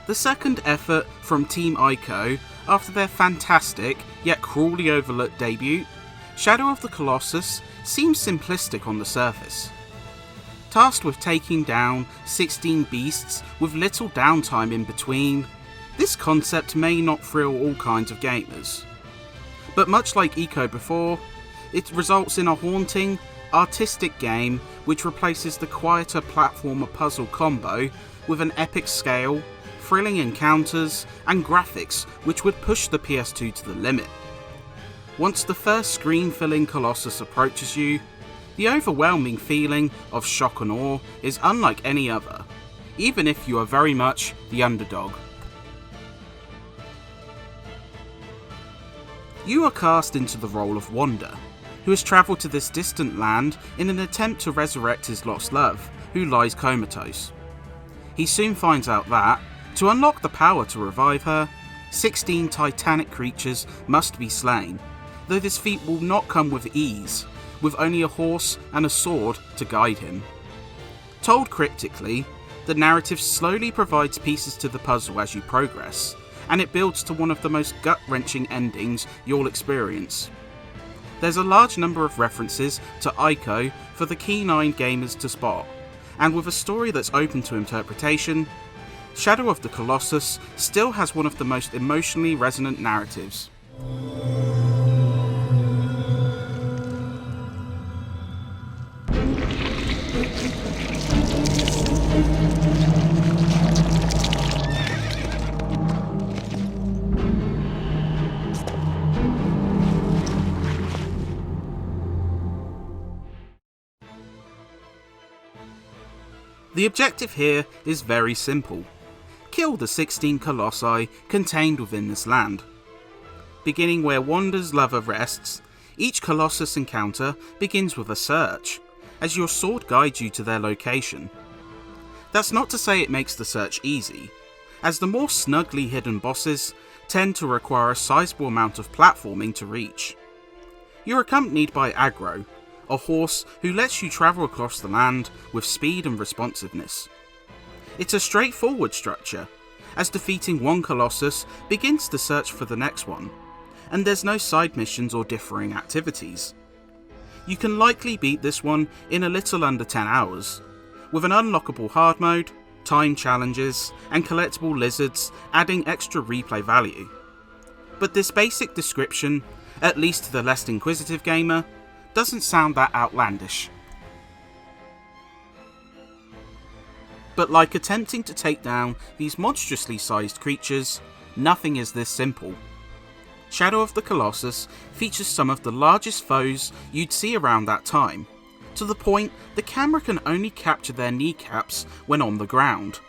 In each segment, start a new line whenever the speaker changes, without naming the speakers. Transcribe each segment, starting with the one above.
The second effort from Team Ico after their fantastic yet cruelly overlooked debut, Shadow of the Colossus seems simplistic on the surface. Tasked with taking down 16 beasts with little downtime in between, this concept may not thrill all kinds of gamers. But much like Ico before, it results in a haunting, artistic game which replaces the quieter platformer puzzle combo with an epic scale, thrilling encounters, and graphics which would push the PS2 to the limit. Once the first screen-filling Colossus approaches you, the overwhelming feeling of shock and awe is unlike any other, even if you are very much the underdog. You are cast into the role of Wander, who has travelled to this distant land in an attempt to resurrect his lost love, who lies comatose. He soon finds out that, to unlock the power to revive her, 16 titanic creatures must be slain, though this feat will not come with ease, with only a horse and a sword to guide him. Told cryptically, the narrative slowly provides pieces to the puzzle as you progress, and it builds to one of the most gut-wrenching endings you'll experience. There's a large number of references to Ico for the keen-eyed gamers to spot, and with a story that's open to interpretation, Shadow of the Colossus still has one of the most emotionally resonant narratives. The objective here is very simple. Kill the 16 colossi contained within this land. Beginning where Wander's lover rests, each colossus encounter begins with a search, as your sword guides you to their location. That's not to say it makes the search easy, as the more snugly hidden bosses tend to require a sizable amount of platforming to reach. You're accompanied by Agro, a horse who lets you travel across the land with speed and responsiveness. It's a straightforward structure, as defeating one Colossus begins the search for the next one, and there's no side missions or differing activities. You can likely beat this one in a little under 10 hours, with an unlockable hard mode, time challenges, and collectible lizards adding extra replay value. But this basic description, at least to the less inquisitive gamer, doesn't sound that outlandish. But like attempting to take down these monstrously sized creatures, nothing is this simple. Shadow of the Colossus features some of the largest foes you'd see around that time, to the point the camera can only capture their kneecaps when on the ground.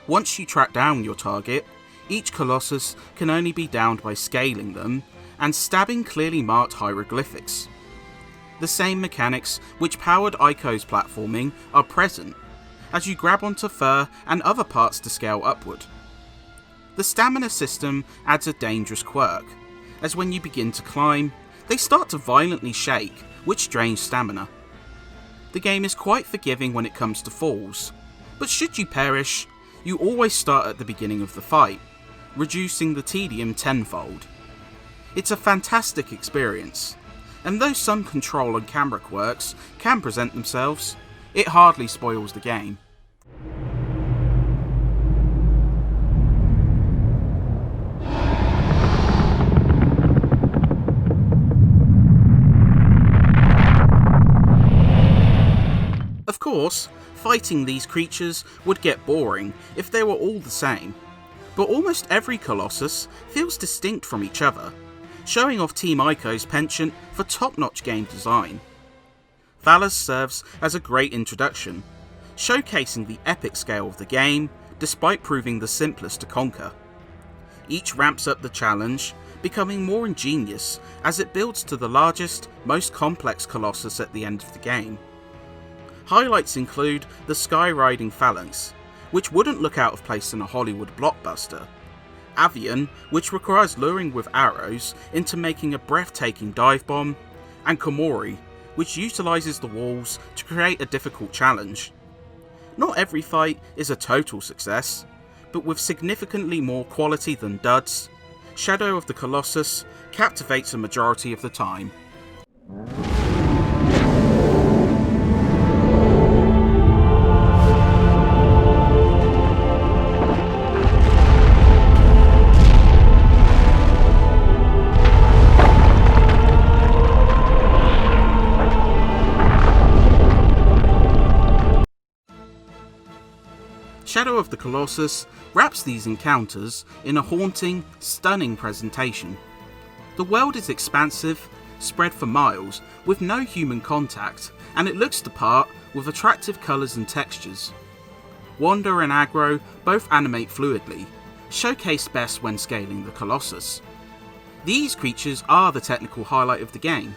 Once you track down your target, each Colossus can only be downed by scaling them and stabbing clearly marked hieroglyphics. The same mechanics which powered Ico's platforming are present, as you grab onto fur and other parts to scale upward. The stamina system adds a dangerous quirk, as when you begin to climb, they start to violently shake, which drains stamina. The game is quite forgiving when it comes to falls, but should you perish, you always start at the beginning of the fight, reducing the tedium tenfold. It's a fantastic experience, and though some control and camera quirks can present themselves, it hardly spoils the game. Of course, fighting these creatures would get boring if they were all the same, but almost every Colossus feels distinct from each other, showing off Team Ico's penchant for top-notch game design. Valis serves as a great introduction, showcasing the epic scale of the game, despite proving the simplest to conquer. Each ramps up the challenge, becoming more ingenious as it builds to the largest, most complex Colossus at the end of the game. Highlights include the Sky-Riding Phalanx, which wouldn't look out of place in a Hollywood blockbuster, Avian, which requires luring with arrows into making a breathtaking dive bomb, and Komori, which utilises the walls to create a difficult challenge. Not every fight is a total success, but with significantly more quality than duds, Shadow of the Colossus captivates a majority of the time. Shadow of the Colossus wraps these encounters in a haunting, stunning presentation. The world is expansive, spread for miles, with no human contact, and it looks the part with attractive colours and textures. Wander and Aggro both animate fluidly, showcased best when scaling the Colossus. These creatures are the technical highlight of the game,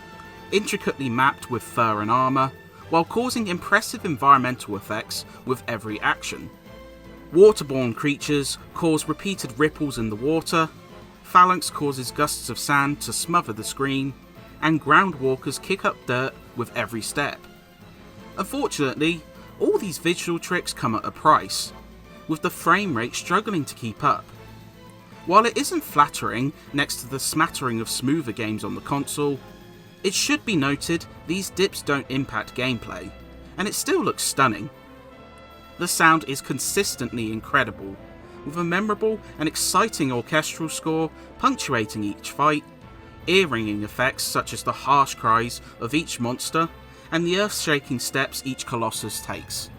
intricately mapped with fur and armour, while causing impressive environmental effects with every action. Waterborne creatures cause repeated ripples in the water, Phalanx causes gusts of sand to smother the screen, and Groundwalkers kick up dirt with every step. Unfortunately, all these visual tricks come at a price, with the frame rate struggling to keep up. While it isn't flattering next to the smattering of smoother games on the console, it should be noted these dips don't impact gameplay, and it still looks stunning. The sound is consistently incredible, with a memorable and exciting orchestral score punctuating each fight, ear-ringing effects such as the harsh cries of each monster, and the earth-shaking steps each Colossus takes.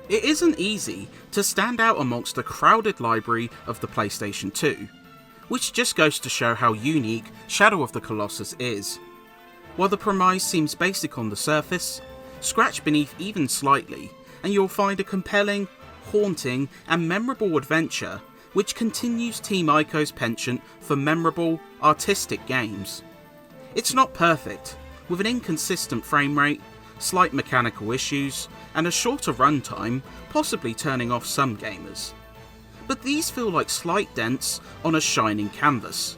It isn't easy to stand out amongst the crowded library of the PlayStation 2, which just goes to show how unique Shadow of the Colossus is. While the premise seems basic on the surface, scratch beneath even slightly, and you'll find a compelling, haunting, and memorable adventure which continues Team Ico's penchant for memorable, artistic games. It's not perfect, with an inconsistent frame rate, slight mechanical issues, and a shorter runtime, possibly turning off some gamers. But these feel like slight dents on a shining canvas.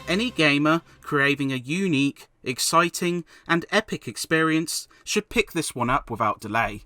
Any gamer craving a unique, exciting, and epic experience should pick this one up without delay.